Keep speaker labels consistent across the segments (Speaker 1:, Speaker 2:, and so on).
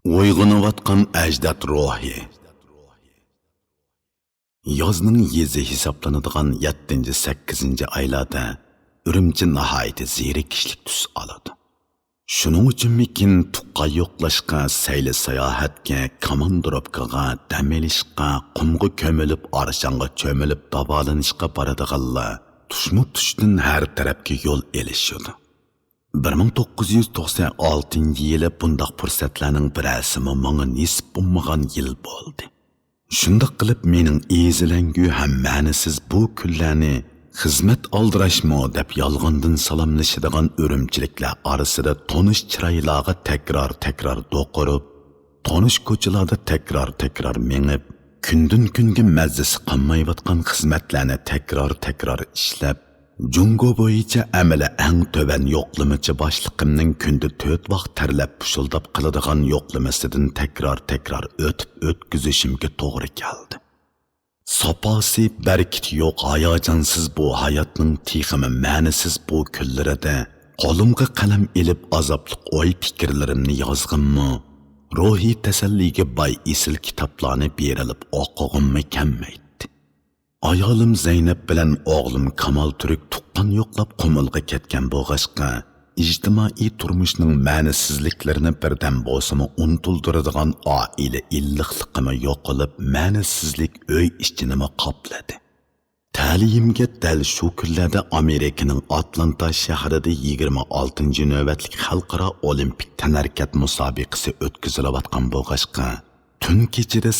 Speaker 1: Uyg'unayotgan ajdod ruhi. Yozning yezi hisoblanadigan 7-8 oylarda Urumchi nihoyatda zerikishlik tus oladi. Shuning uchunmikin tuqqa yo'qlashga, sayli sayohatga, komandировкаga, dam olishga, qumga ko'milib, arshonga cho'milib davolanishga boradiganlar tushma-tushdan har tarafga yo'l elishadi. 1996 yili bundaq fursatlarning birasimi menga nisb bo'lmagan yil bo'ldi. Shundoq qilib mening ezilangu ham ma'nisiz bu kunlarni xizmat oldirashmo deb yolg'ondan salomlashadigan urumchiliklar orasida tonish chiroylarga takror do'qirib, tonish ko'chalarda takror mengib, kundan kunga mazzasi qolmayotgan xizmatlarni takror ishlab, Jungo bo'yicha amali eng to'van yo'qlamachi boshliqimning kunda 4 vaqt tarlab pushildab qiladigan yo'qlamasidan takror o'tkazishimga to'g'ri keldi. Sopasi barkit yo'q hayajonsiz bu hayotning tiximi ma'nisiz bu kunlarida qo'limga qalam elib azobliq o'y fikrlarimni yozganmi, ruhiy tasalliga boy esil kitoblarni berilib o'qig'immi kammaydi. Ayolim Zeynep bilan o'g'lim Kamol Turk tuqqan yo'qlab qumilga ketgan bo'g'ashqa, ijtimoiy turmushning ma'nisizliklarini birdan bo'lsa-mu unutildiradigan oila illiqligimi yo'qolib, ma'nisizlik uy ichini qopladi. Ta'limga dal shu kunlarda Amerikaning Atlanta shahrida 26-navbatlik xalqaro olimpik tanarkat musobaqasi o'tkazilayotgan bo'g'ashqa, tun kechida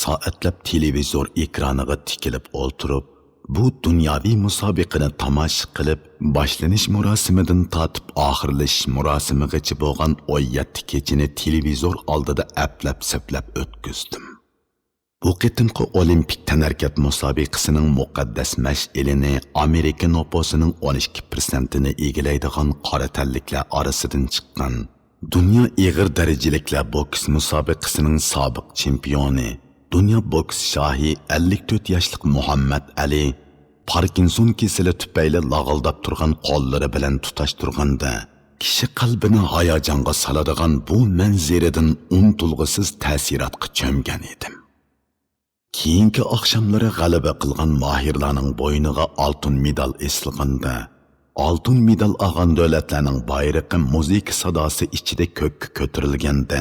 Speaker 1: soatlab televizor ekraniga tikilib o'ltirib, bu dunyoviy musobaqani tomosha qilib, boshlanish murosimidan tortib oxirlash murosimigacha bo'lgan 17 kechini televizor oldida aplab-saplab o'tkazdim. Bu qitimqi olimpik tanarkat musobaqasining muqaddas mash'ilini Amerika nufusining 12%ni egallaydigan qora tanliklar orasidan chiqqan Dünya ig'ir darajaliklar boks musobaqasining sobiq chempioni, Dünya boks shohi 54 yoshli Muhammad Ali Parkinson kasali tufayli lag'ildab turgan qo'llari bilan tutashtirganda kishi qalbini hayajonga soladigan bu manzaradan unutilg'isiz ta'sirotga cho'mgan edim. Keyingi oqshomlari g'alaba qilgan mohirlarning bo'yniga oltin medal esilganda, oltin medal olgan davlatlarning bayrog'i muzika sadosi ichida ko'kka ko'tarilganda,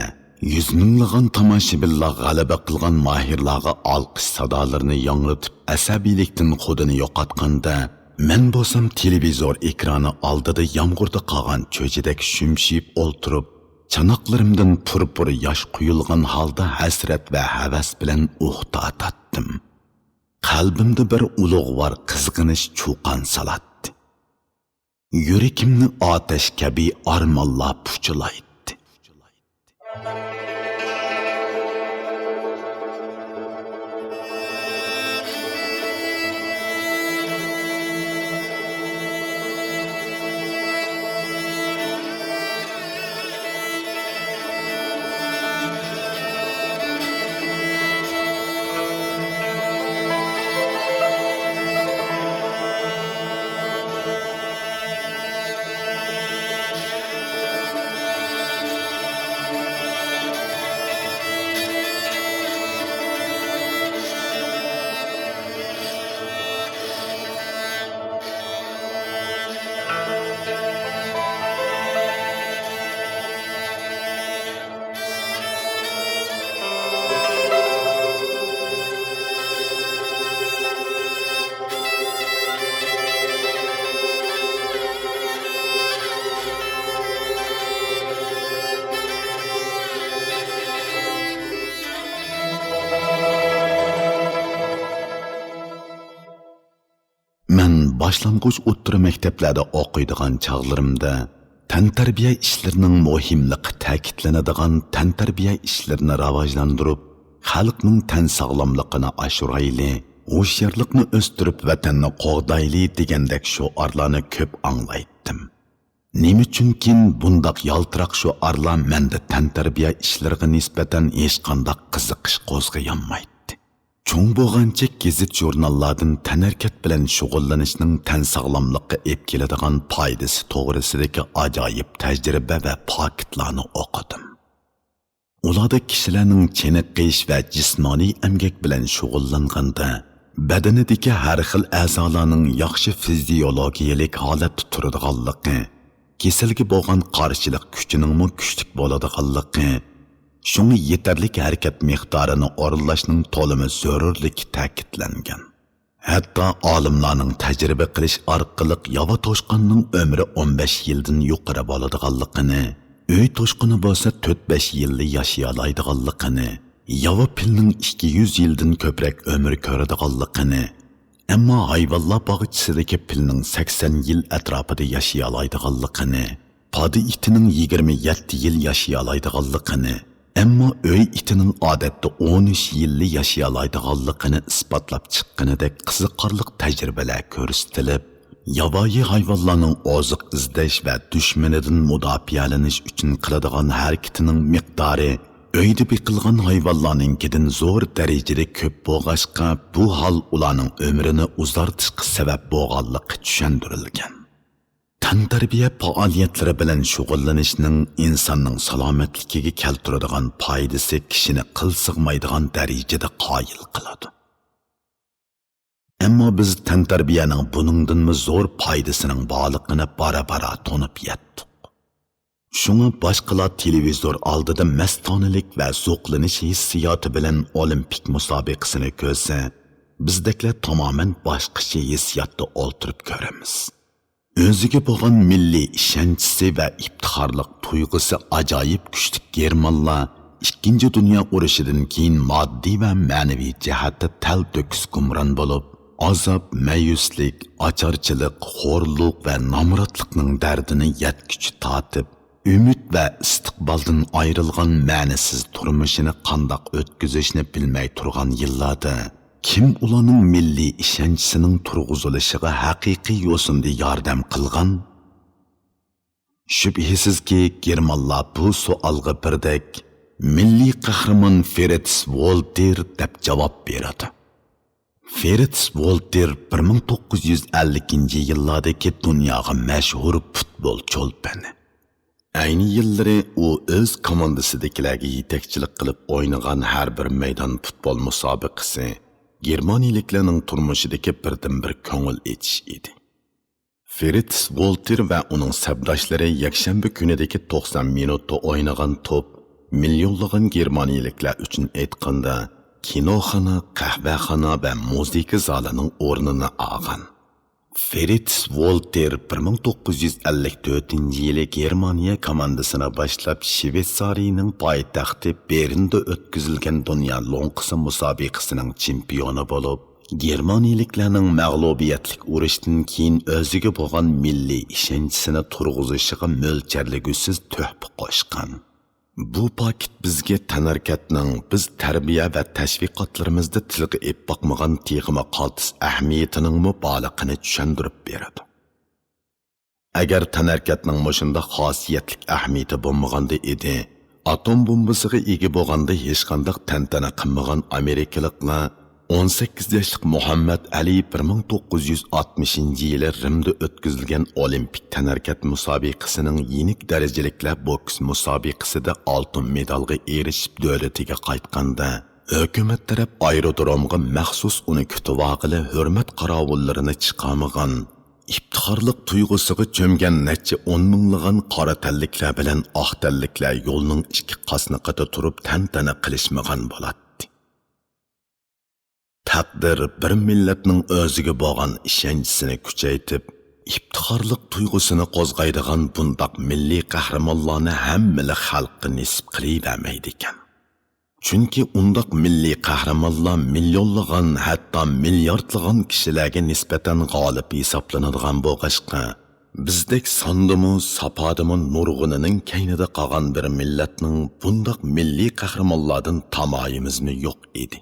Speaker 1: yuz minglagan tomoshabinlar g'alaba qilgan mohirlarga olqish sadolarini yanglatib asabiylikdan xudini yo'qotganda, men bo'lsam televizor ekrani oldida yomg'irda qolgan cho'chidek shumshib o'ltirib, chanoqlarimdan purpur yosh quyilgan holda hasrat va havas bilan o'xta tatdim. Qalbimda bir ulug'vor qizg'inish cho'qon salatdi. Yurakimni otash kabi armonlar puchilaydi. Boshlang'ich o'rta maktablarda o'qiydigan chog'larimda tantarbiya ishlarining muhimligi ta'kidlanadigan tantarbiya ishlarini rivojlantirib, xalqning tan sog'lomligini oshirayli, hushyorlikni o'stirib vatanni qo'g'dayli degandek shuarlarni ko'p anglaydim. Nima uchunkin bundaq yaltiroq shuarlar menda tantarbiya ishlariga nisbatan hech qanday qiziqish qo'zg'ayanmaydi. Cho'ng bo'lgancha gazet jurnallardan tanarkat bilan shug'ullanishning tan sog'lomlikka olib keladigan foydasi to'g'risidagi ajoyib tajriba va faktlarni o'qidim. ularda kishilarning chiniqish va jismoniy emgak bilan shug'ullanganda badanidagi har xil a'zolarning yaxshi fiziologiyalik holatda turadiganligi, kasalga bo'lgan qarshilik kuchining kuchli bo'ladiganligi, shunga yetarlik harakat miqdorini o'rinlashning to'limi zarurligi ta'kidlangan. Hatto olimlarning tajriba qilish orqali yova toshqinning umri 15 yildan yuqori bo'ladiganligini, uy toshqini bo'lsa 4-5 yilli yashay oladiganligini, yova pilning 200 yildan ko'proq umr ko'radiganligini, ammo hayvonlar bog'chisidagi pilning 80 yil atrofida yashay oladiganligini, podi itining 27 yil yashay oladiganligini, ammo uy itining odatda 13 yilli yashay oladiganligini isbotlab chiqqanidek qiziqarli tajribalar ko'rsatilib, yovvoyi hayvonlarning oziq izlash va dushmanidan mudofialanish uchun qiladigan harakatining miqdori uyda beqilgan hayvonlarninkidan zo'r darajada ko'p bo'lg'achqa bu hol ularning umrini uzartishga sabab bo'lganligi tushuntirilgan. Tantarbiya faoliyatlari bilan shug'ullanishning insonning salomatligiga keltiradigan foydasi kishini qil sig'maydigan darajada qoyil qiladi. Ammo biz tantarbiyaning buningdanmi zo'r foydasining borligini bara-bara tonib yetdik. Shunga boshqalar televizor oldida mastonalik va zo'qlanish hissiyoti bilan olimpik musobaqasini ko'rsa, bizdeklar tamoman boshqacha hissiyotda o'ltirib ko'ramiz. O'ziga bo'lgan milliy ishonchisi va iftixorlik tuyg'usi ajoyib kuchli germanlar Ikkinchi dunyo urushidan keyin moddiy va ma'naviy jihatda tal to'kis gumron bo'lib, azob, mayuslik, ocharchilik, xo'rlik va nomrodlikning dardini yetkichi tatib, umid va istiqboldan ayrilgan ma'nisiz turmushini qandoq o'tkazishni bilmay turgan yillarda kim ularning milliy ishonchisining turg'izilishiga haqiqiy yo'sinda yordam qilgan? Shubhisizki, germanlar bu savolga birdek milliy qahramon Fritz Walter deb javob beradi. Fritz Walter 1950-yillardagi dunyoga mashhur futbol cho'lpani. Ayni yillari u o'z komandasidagilarga yetakchilik qilib o'ynagan har bir maydon futbol musobaqasi Germaniyaliklarning turmushidagi birdan-bir ko'ngil etish edi. Fritz Walter va uning sabdoshlari yakshanba kunidagi 90 minutda o'ynagan to'p millionlagan germaniyaliklar uchun aytganda kinoxona, qahvaxona va musiqa zalining o'rnini olgan. Fritz Walter 1954-yili Germaniya komandasini boshlab Shveysariyaning poytaxti Bernda o'tkazilgan dunyo lo'nqisi musobaqasining chempioni bo'lib, germaniyaliklarning mag'lubiyatlik urushdan keyin o'ziga bo'lgan milliy ishonchisini turg'izishiga mo'ljalligisiz tuhfa qo'shgan. Bu paket bizga tanarkatning biz tarbiya va tashviqotlarimizda tilga ep boqmagan texma qaltis ahamiyatining mubolig'ini tushuntirib beradi. Agar tanarkatning mushunda xosiyatlik ahamiyati bo'lmaganda edi, atom bombasiga ega bo'lganda hech qanday tantana qilmagan amerikaliklar 18 yoshli Muhammad Ali 1960-yili Rimda o'tkazilgan olimpik tanarkat musobaqasining yenik darajaliklar boks musobaqasida oltin medalga erishib davlatiga qaytganda, hukumat taraf aerodromga maxsus uni kutib olg'ili hurmat qorovullarini chiqarmagan, iftixorlik tuyg'usiga cho'mgan necha 10 minglagan qora tanliklar bilan oq tanliklar yo'lning ikki qasniqida turib tantana qilishmagan bo'ladi. Taqdir bir millatning o'ziga bo'lgan ishonchisini kuchaytib, iftixorlik tuyg'usini qo'zg'aydigan bundoq milliy qahramonlarni hammali xalqqa nisb qilavermaydi ekan. Chunki undoq milliy qahramonlar millionlagan, hatto milliardlagan kishilarga nisbatan g'olib hisoblanadigan bo'lg'achqa, bizdek sondimi, sapodimi nurg'unining kaynida qolgan bir millatning bundoq milliy qahramonlardan tamoyimizni yo'q edi.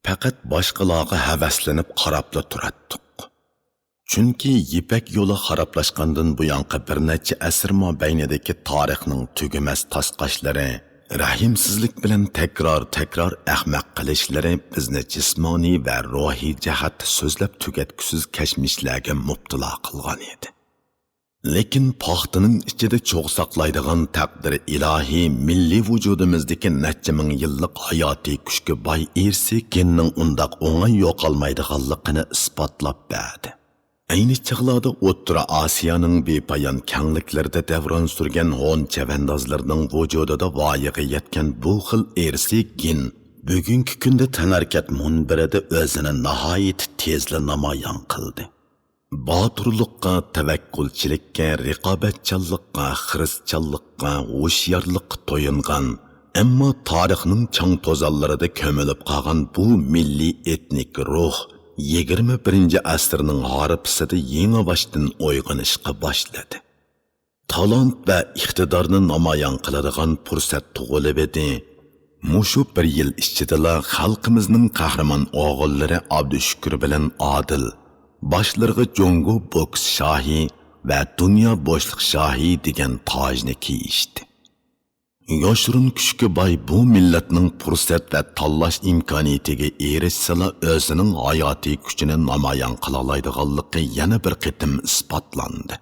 Speaker 1: Faqat boshqalarga havaslanib qarabla turatdik. Chunki Yipak yo'li xarablashgandan buyonqi bir necha asr mobaynidagi tarixning tugamas tasqashlari, rahimsizlik bilan takror ahmoq qilishlari bizni jismoniy va ruhiy jihatda so'zlab tugatkusiz kashmishlarga mubtalo qilgan edi. Lekin paxtaning ichida cho'g' saqlaydigan taqdiri ilohiy milliy vujudimizdagi necha ming yillik hayotiy kuchga boy irsi genning undaq o'ng'ay yo'qolmaydiganligini isbotlab berdi. Ayni chog'larda O'rta Osiyoning bepoyon kengliklarida davron surgan Hon chavandozlarning vujudida voyaga yetgan bu xil irsi gen bugungi kunda tanarkat munbirida o'zini nihoyat tezla namoyon qildi. Boturlikqa, tavakkulchilikka, riqobatchanlikqa, xiristchanlikqa, ho'shyorlikqa to'yingan, ammo tarixning chang to'zonlarida ko'milib qolgan bu milliy etnik ruh 21-asrning g'aribisida yangi boshdan uyg'onishga boshladi. Talant va iqtidorni namoyon qiladigan fursat tug'ilib edi. Mushu bir yil ichida xalqimizning qahramon o'g'illari Abdushukur bilan Odil boshlarga Jongo boks shohi va dunyo bo'shliq shohi degan tojni kiyishdi. Yoshurun kuchga boy bu millatning fursat va tanlash imkoniyatiga erishsala o'zining hayotiy kuchini namoyon qila oladiganligi yana bir qitim isbotlandi.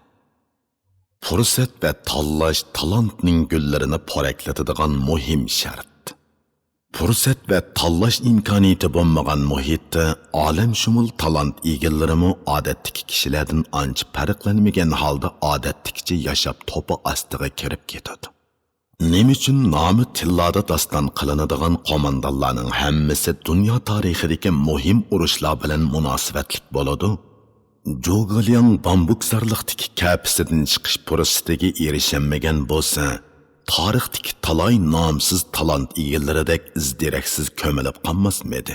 Speaker 1: Fursat va tanlash talantning gullarini poraklatadigan muhim shart. Fursat va tanlash imkoniyati bo'lmagan muhitda olamshumul talant egallarimi odatdagi kishilardan ancha farqlanmagan holda odatdagicha yashab to'pi ostiga kirib ketadi. Nima uchun nomi tilloda daston qilinadigan qo'mondonlarning hammasi dunyo tarixidagi muhim urushlar bilan munosabatlik bo'ladi? Jo'g'ilyan bambuksarlikdagi kapisidan chiqish fursatiga erishamagan bo'lsa, tarixdagi talay nomsiz talant egallaridek izdiraksiz ko'milib qolmasmidi?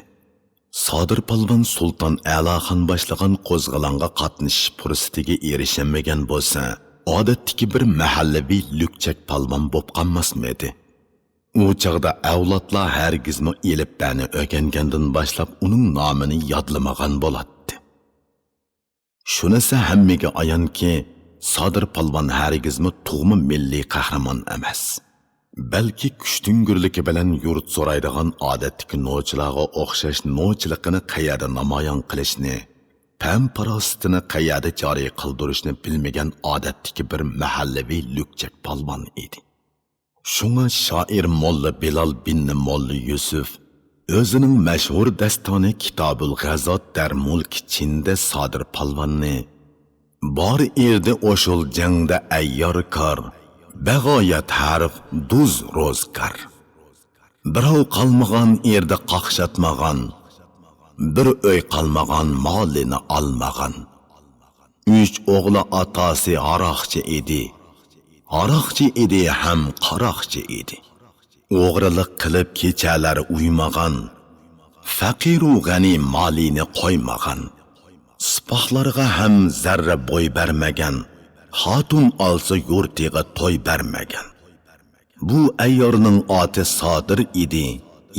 Speaker 1: Sodir Palvon Sulton A'loxon boshlagan qo'zg'alonga qatnashish fursatiga erishamagan bo'lsa, odatdagi bir mahallaviy lukchak palvon bo'lib qolmasmidi? U chog'da avlodlar hargizmi elibdani o'rgangandan boshlab uning nomini yodlamagan bo'ladi. Shunisi hammaga ayonki, Sodir Palvon hargizmi tug'ma milliy qahramon emas. Balki kuchtingurligi bilan yurt so'raydigan odatdagi nochilarga o'xshash nochiligini qayerda namoyon qilishni, pam-parostini qayerda joriy qildirishni bilmagan odatdagi bir mahallaviy lukchak palvon edi. Shunga shoir Molla Bilal bin Molla Yusuf o'zining mashhur dastoni Kitobul G'azot dar mulk Chinda Sodir Palvonni bor erdi o'shul jangda ayyor kor, bag'oyat harf duz ro'zgar. Birov qalmagan erdi qaqshatmagan, bir o'y qalmagan molini olmagan. 3 o'g'li atasi aroqchi edi. Aroqchi edi ham qaroqchi edi. O'g'rilik qilib kechalari uymagan, faqiru g'ani molini qo'ymagan. Sipohlarga ham zarra bo'y bermagan, xotun olsa yurtiga to'y bermagan. Bu ayyorning oti Sodir edi,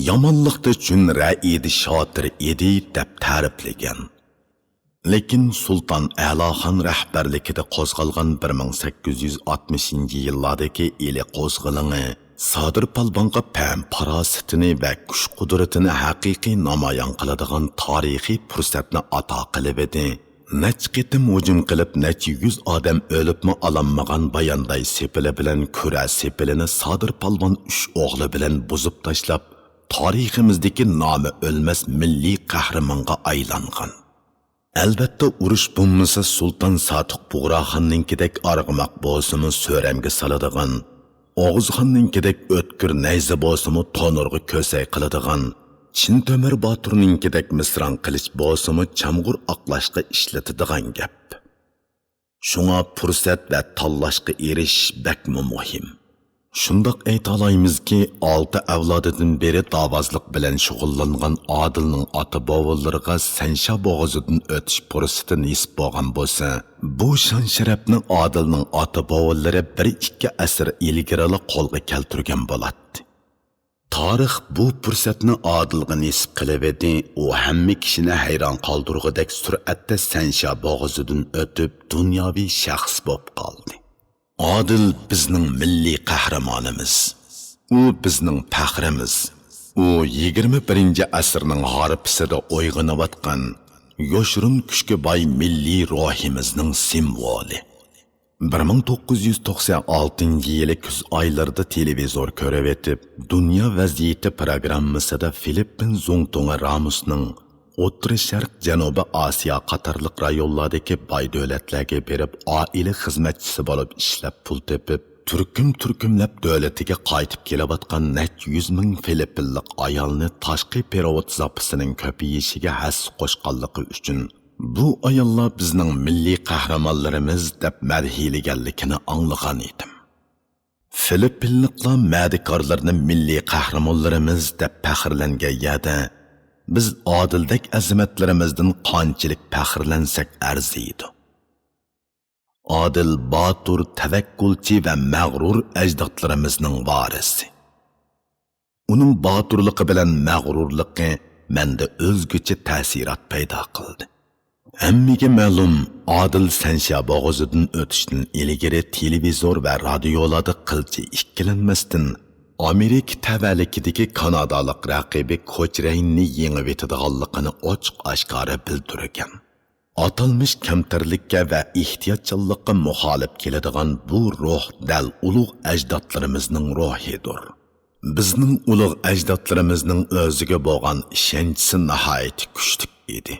Speaker 1: yomonlikda chun raidi shotir edi deb ta'riflagan. Lekin Sulton A'loxon rahbarligida qo'zg'algan 1860-yillardagi eli qo'zg'aloni Sodir Palvonga pam farosatini va kuch qudratini haqiqiy namoyon qiladigan tarixiy fursatni ato qilib edi. Necha qitim hujum qilib necha yuz odam o'libmi alanmagan bayonday sepili bilan kura sepilini Sodir Palvon 3 o'g'li bilan buzib tashlab, tariximizdagi nomi o'lmas milliy qahramonga aylangan. Albatta urush bo'lmasa Sulton Sodiq Bug'roxonninkidek arg'moq bo'lsimi so'ramga soladigan, O'g'izxonninkidek o'tkir nayza bo'lsimi to'nurga ko'say qiladigan, Chin Temir Boturninkidek misron qilich bo'lsimi chamg'ur oqlashga ishlatadigan gap. Shunga fursat va tanlashga erishish bakmi muhim. Shundoq ayta olamizki, 6 avlodidan beri davozlik bilan shug'ullangan Odilning ota-bobolarga Sansha bo'g'ozidan o'tish fursati nisb bo'lgan bo'lsa, bu shon sharafni Odilning ota-bobolari 1-2 asr ilgari qo'lga keltirgan bo'ladi. Tarix bu fursatni Odilga nisb qilib edi, u hamma kishini hayron qoldirgudek sur'atda Sansha bo'g'ozidan o'tib dunyoviy shaxs bo'lib qoldi. Odil bizning milliy qahramonimiz. U bizning faxrimiz. U 21-asrning g'arbisida uyg'onayotgan yoshurun kuchga boy milliy ruhimizning simvoli. 1996 yili kuz oylarida televizor ko'rib etib, Dunyo vaziyati programmasida Filippin Zongtonga Ramusning O'rta Sharq Janubiy Osiyo qatorliq rayonlardagi boy davlatlarga berib, oila xizmatchisi bo'lib ishlab pul tepib, turkumlab davlatiga qaytib kelayotgan net 100 ming Filippinlik ayolni tashqi perovod zapisining ko'payishiga his qo'shganligi uchun bu ayollar bizning milliy qahramonlarimiz deb madhilaganligini anglagan edim. Filippinliklar madikorlarni milliy qahramonlarimiz deb faxrlangan yerda biz odildek azimatlarimizdan qanchalik faxrlansak arziydi. Adil, batur, tavakkulchi va mag'rur ajdodlarimizning varisi. Uning baturligi bilan mag'rurligi menda o'zgacha ta'sirat paydo qildi. Hammaga ma'lum, Adil Sansha bo'g'ozidan o'tishdan ilgari televizor va radiolarda qilchi ikkilanmasdan Amerika tavallikidagi Kanadalik raqibi Kochraynni yengib etadiganligini ochiq-oshkora bildirgan. Atalmış kamtarlikka va ehtiyotchanlikka muxolif keladigan bu ruh dal ulug' ajdodlarimizning ruhidir. Bizning ulug' ajdodlarimizning o'ziga bo'lgan ishonchi nihoyat kuchli edi.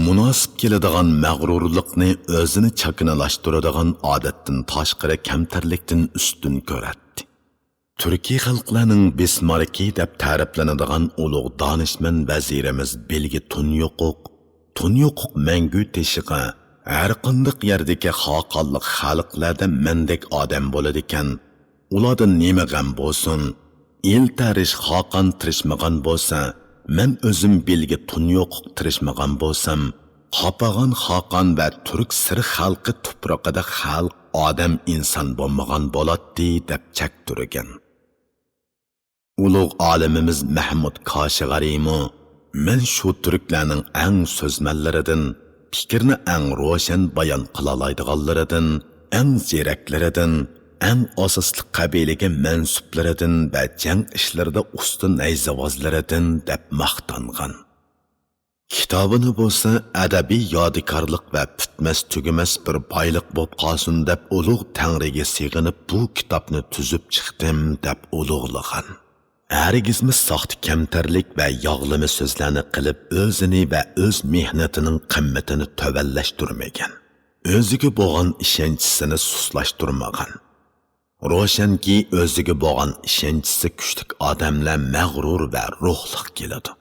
Speaker 1: Munosib keladigan mag'rurlikni o'zini chakinalashtiradigan odatdan tashqari kamtarlikdan ustun ko'radi. Turkiy xalqlarning Bismarki deb ta'riflanadigan ulug' donishmand vazirimiz Belgi Tunyuquq mangu teshiqi har qanday yerdagi xoqonliq xalqlarda mendek odam bo'ladi ekan. Ularda nima g'am bo'lsin, el tarish xoqon tirishmagan bo'lsa, men o'zim Belgi Tunyuquq tirishmagan bo'lsam, qopagan xoqon va turk sir xalqi tuproqida xalq odam inson bo'lmagan bo'ladi deb chakturgan. Ulug' olimimiz Mahmud Koshig'ariymi men shu turklarning eng so'zmanlaridan, fikrni eng ro'shan bayon qila oladiganlaridan, eng zeraklaridan, eng asosli qabilaga mansublaridan va jang ishlarida usta nayzavozlaridan deb maqtangan. Kitobini bo'lsa adabiy yodikorlik va bitmas tugamas bir boylik bo'lib qolsin deb ulug' Tangriga sig'inib bu kitobni tuzib chiqdim deb ulug'lagan. Hargizmi soxta kamtarlik va yog'lama so'zlarni qilib o'zini va o'z mehnatining qimmatini tövallashtirmagan. O'ziga bo'lgan ishonchisini suslashtirmagan. Ro'shanki o'ziga bo'lgan ishonchisi kuchli odamlar mag'rur va ruhliq keladi.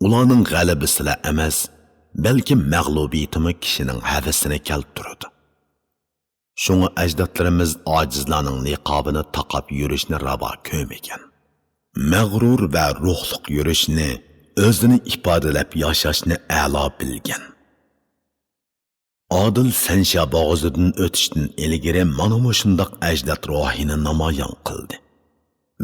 Speaker 1: Ularning g'alabasila emas, balki mag'lubiyatimi kishining havasini keltiradi. Shunga ajdodlarimiz ojizlarning niqobini taqab yurishni ravo ko'rmagan. Mag'rur va ruhliq yurishni, o'zini ifodalab yashashni a'lo bilgan. Adil Sansha bo'g'ozidan o'tishdan ilgari mana shundoq ajdod ruhini namoyon qildi.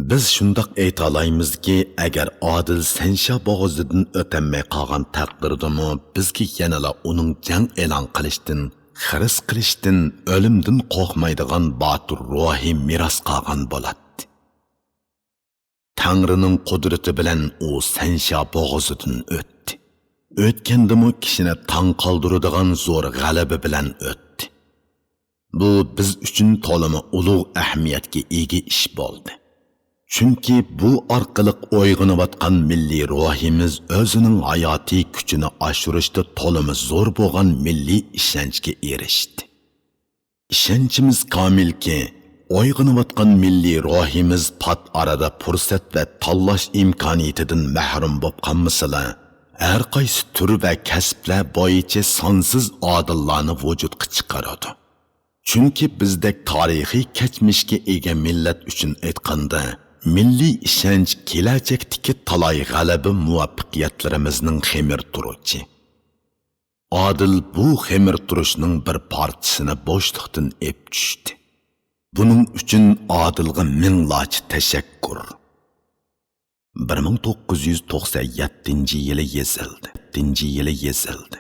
Speaker 1: Biz shundoq ayta olamizki, agar Adil Sansha bo'g'ozidan o'tmay qolgan taqdirdami, bizga yanala uning jang e'lon qilishdan, xiris qilishdan, o'limdan qo'rqmaydigan botur ruhi meros qolgan bo'ladi. Tangrining qudrati bilan u Sansha bo'g'ozidan o'tdi. O'tgandimi kishini tong qoldiradigan zo'r g'alaba bilan o'tdi. Bu biz uchun to'limi ulug' ahamiyatga ega ish bo'ldi. Chunki bu orqali uyg'onayotgan milliy ruhimiz o'zining hayotiy kuchini oshirishda to'limi zo'r bo'lgan milliy ishonchga erishdi. Ishonchimiz komilki, uyg'onayotgan milliy ruhimiz pat arada fursat va tanlash imkoniyatidan mahrum bo'lib qolmasala, har qaysi tur va kasblar bo'yicha sonsiz odillarni vujudga chiqaradi. Chunki bizdek tarixiy kechmishga ega millat uchun aytganda, milliy ishonch kelajakdagi talay g'alaba muvaffaqiyatlarimizning xemir turuchi. Adil bu xemir turishning bir parchasini bo'shliqdan ep tushdi. Buning uchun Adilga minglarcha tashakkur. 1997 yili yezildi.